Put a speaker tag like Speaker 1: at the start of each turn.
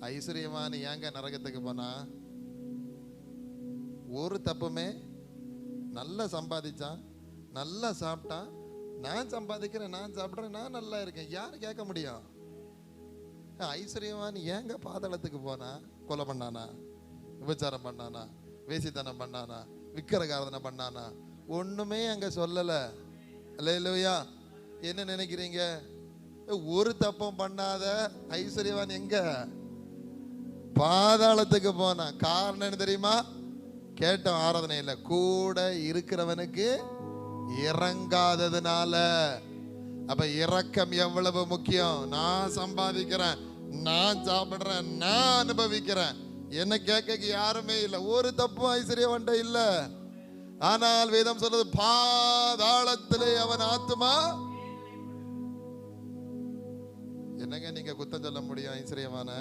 Speaker 1: ஐஸ்வர்யவான் ஏங்க நரகத்துக்கு போனா? ஒரு தப்புமே, நல்லா சம்பாதிச்சான், நல்லா சாப்பிட்டான். நான் சம்பாதிக்கிறேன், நான் சாப்பிட்றேன், நான் நல்லா இருக்கேன், யாரு கேட்க முடியும்? ஐஸ்வர்யவான் ஏங்க பாதாளத்துக்கு போனா? கொலை பண்ணானா? விபச்சாரம் பண்ணானா? வேசித்தனம் பண்ணானா? விக்கிரகாரதனை பண்ணானா? ஒண்ணுமே அங்க சொல்லல. அல்லேலூயா. என்ன நினைக்கிறீங்க? ஒரு தப்பும் பண்ணாத ஐஸ்வர்யவான் எங்க பாதாளத்துக்கு போனா? காரணம் என்ன தெரியுமா? கேட்டோம் ஆராதனையில, கூட இருக்கிறவனுக்கு இறங்காததுனால. அப்ப இரக்கம் எவ்வளவு முக்கியம். நான் சம்பாதிக்கிறேன், நான் சாப்பிடுறேன், நான் அனுபவிக்கிறேன், என்ன கேட்க யாருமே இல்லை. ஒரு தப்பும் ஐஸ்வர்யவன்ட்ட இல்ல. ஆனால் வேதம் சொல்றது, பாதாளத்திலே அவன் ஆத்துமா. என்னங்க நீங்க குத்தம் சொல்ல முடியும் ஐஸ்வர்யமான?